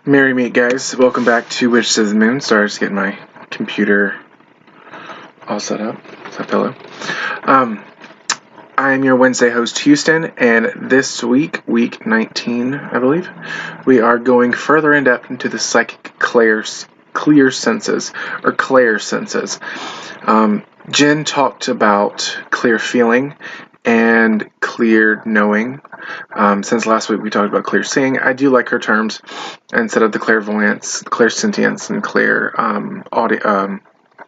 Merry meet, guys. Welcome back to Which Says the Moon. Sorry, just getting my computer all set up. So, hello. I'm your Wednesday host, Houston, and this week, week 19, I believe, we are going further in depth into the psychic clear senses, or clair senses. Jen talked about clear feeling and clear knowing. Since last week we talked about clear seeing, I do like her terms instead of the clairvoyance, clairsentience, and clear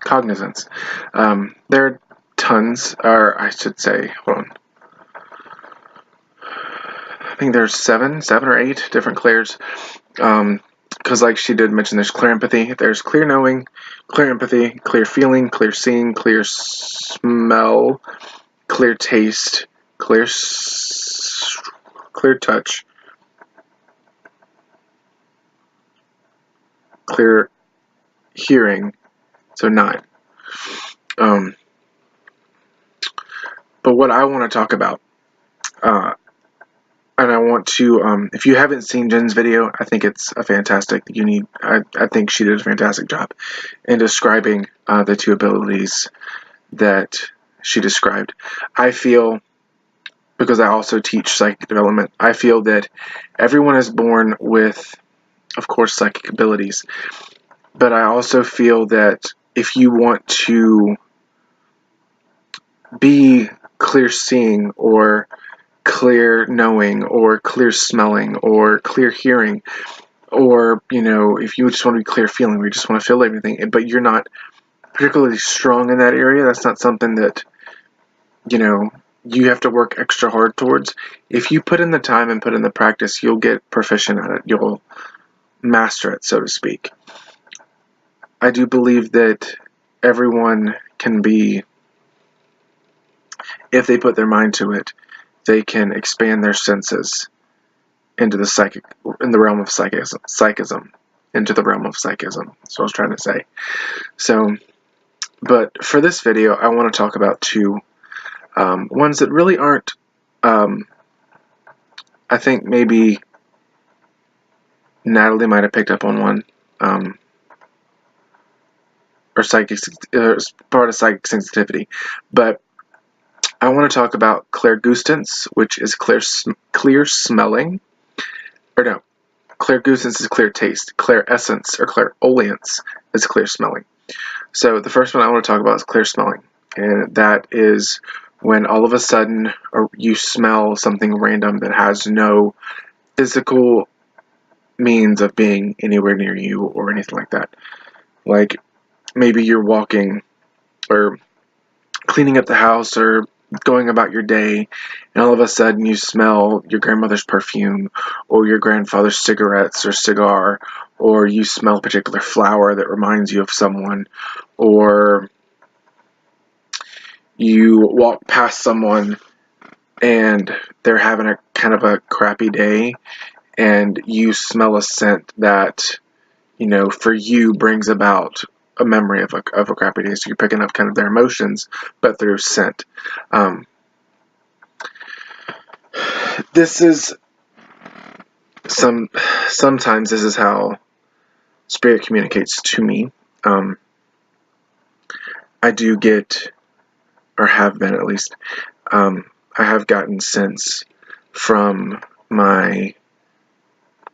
cognizance. There are tons, or I should say, hold on. I think there's seven or eight different clairs. Because like she did mention, there's clear empathy, there's clear knowing, clear empathy, clear feeling, clear seeing, clear smell, clear taste, clear touch, clear hearing. So 9. But what I want to talk about, and I want to, if you haven't seen Jen's video, I think it's a fantastic. I think she did a fantastic job in describing the two abilities that she described. I feel, because I also teach psychic development, I feel that everyone is born with, of course, psychic abilities. But I also feel that if you want to be clear seeing, or clear knowing, or clear smelling, or clear hearing, or, if you just want to be clear feeling, where you just want to feel everything, but you're not particularly strong in that area, that's not something that, you have to work extra hard towards. If you put in the time and put in the practice, you'll get proficient at it. You'll master it, so to speak. I do believe that everyone can be, if they put their mind to it, they can expand their senses into the realm of psychism, into the realm of psychism. That's what I was trying to say. So, but for this video, I want to talk about two ones that really aren't, I think maybe Natalie might have picked up on one, or part of psychic sensitivity, but I want to talk about clairgustance, which is clear smelling, or no, clairgustance is clear taste, clairessence or clairolience is clear smelling. So the first one I want to talk about is clear smelling, and that is when all of a sudden you smell something random that has no physical means of being anywhere near you or anything like that. Like maybe you're walking or cleaning up the house or going about your day, and all of a sudden you smell your grandmother's perfume, or your grandfather's cigarettes or cigar, or you smell a particular flower that reminds you of someone, or you walk past someone and they're having a kind of a crappy day, and you smell a scent that, for you brings about a memory of a crappy day. So you're picking up kind of their emotions, but through scent. This is sometimes this is how spirit communicates to me. I do get, or have been at least, I have gotten sense from my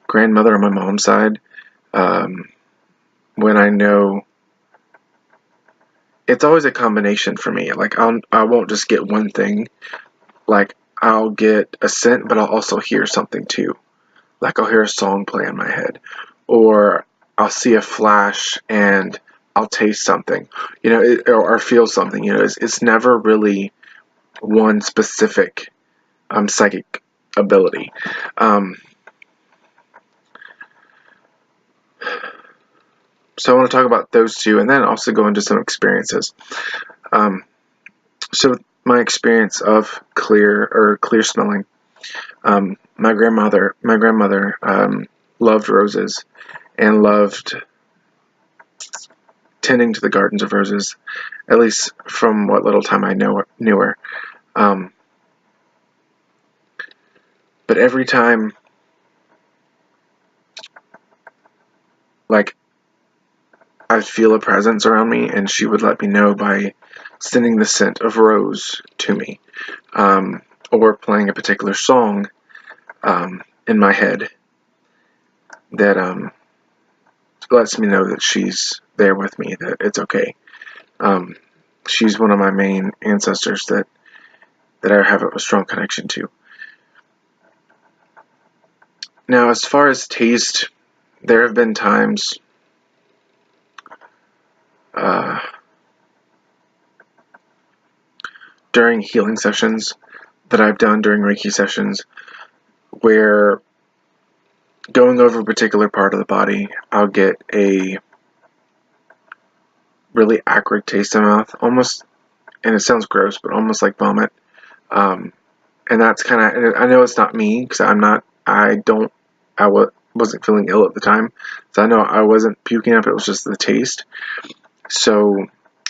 grandmother on my mom's side, when I know. It's always a combination for me. Like I won't just get one thing. Like I'll get a scent, but I'll also hear something too. Like I'll hear a song play in my head, or I'll see a flash and I'll taste something, or feel something. It's never really one specific psychic ability. So I want to talk about those two, and then also go into some experiences. So my experience of clear smelling. My grandmother loved roses and loved tending to the gardens of roses, at least from what little time I knew her. But every time like I'd feel a presence around me, and she would let me know by sending the scent of rose to me, or playing a particular song in my head that lets me know that she's there with me, that it's okay. She's one of my main ancestors that I have a strong connection to. Now, as far as taste, there have been times during healing sessions that I've done during Reiki sessions where going over a particular part of the body, I'll get a really acrid taste in my mouth, almost, and it sounds gross, but almost like vomit. And that's kind of, I know it's not me, because I wasn't feeling ill at the time, so I know I wasn't puking up, it was just the taste. So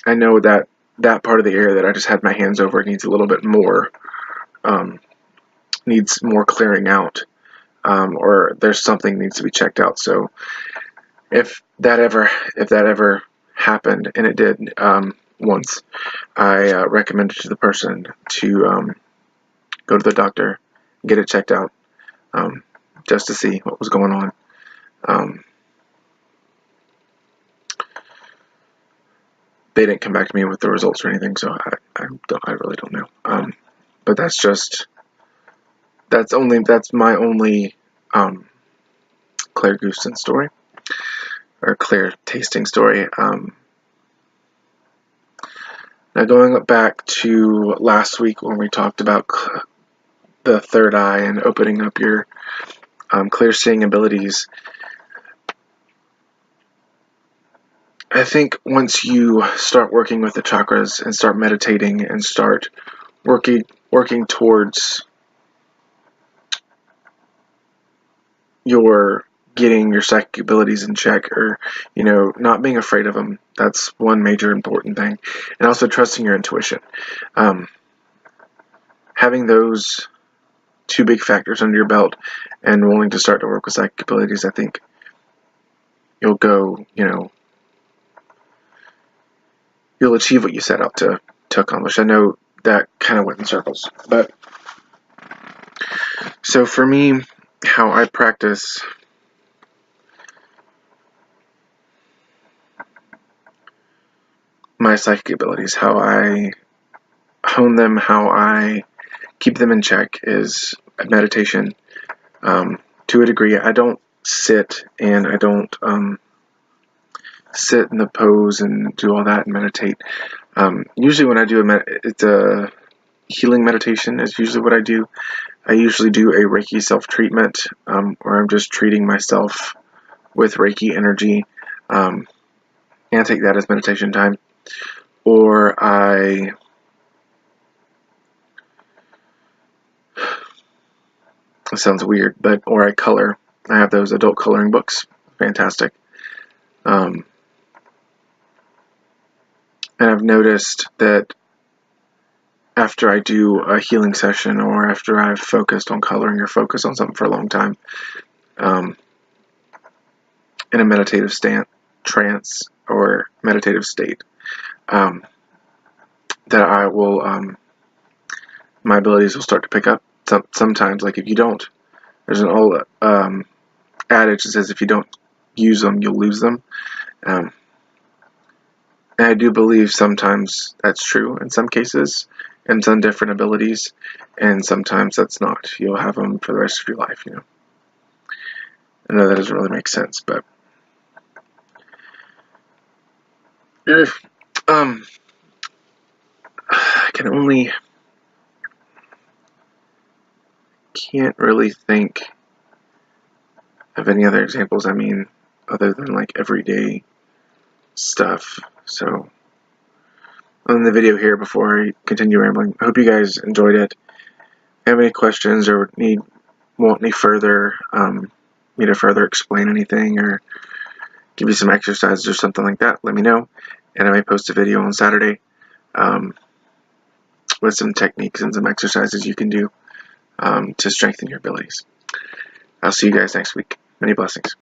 I know that that part of the area that I just had my hands over needs a little bit more, needs more clearing out, or there's something needs to be checked out. So if that ever happened, and it did once, I recommended to the person to go to the doctor, get it checked out, just to see what was going on. They didn't come back to me with the results or anything, so I really don't know. But that's my only clairgustance story, or clear tasting story. Now, going back to last week when we talked about the third eye and opening up your clear seeing abilities, I think once you start working with the chakras and start meditating and start working towards your getting your psychic abilities in check, or not being afraid of them, that's one major important thing, and also trusting your intuition. Having those two big factors under your belt and willing to start to work with psychic abilities, I think you'll go, you'll achieve what you set out to accomplish. I know that kind of went in circles, but so for me, how I practice my psychic abilities, how I hone them, how I keep them in check, is meditation. To a degree, I don't sit and I don't sit in the pose and do all that and meditate. Usually when I do it's a healing meditation is usually what I do. I usually do a Reiki self-treatment, where I'm just treating myself with Reiki energy, and I take that as meditation time. Or it sounds weird, or I color. I have those adult coloring books. Fantastic. And I've noticed that after I do a healing session, or after I've focused on coloring or focused on something for a long time, in a meditative trance or meditative state, that I will, my abilities will start to pick up. Sometimes, like if you don't, there's an old adage that says if you don't use them, you'll lose them. And I do believe sometimes that's true in some cases, and some different abilities, and sometimes that's not. You'll have them for the rest of your life, I know that doesn't really make sense, but I can't really think of any other examples, other than like everyday stuff. So, on the video here, before I continue rambling, I hope you guys enjoyed it. If you have any questions or want any further, me to further explain anything or give you some exercises or something like that, let me know, and I may post a video on Saturday with some techniques and some exercises you can do to strengthen your abilities. I'll see you guys next week. Many blessings.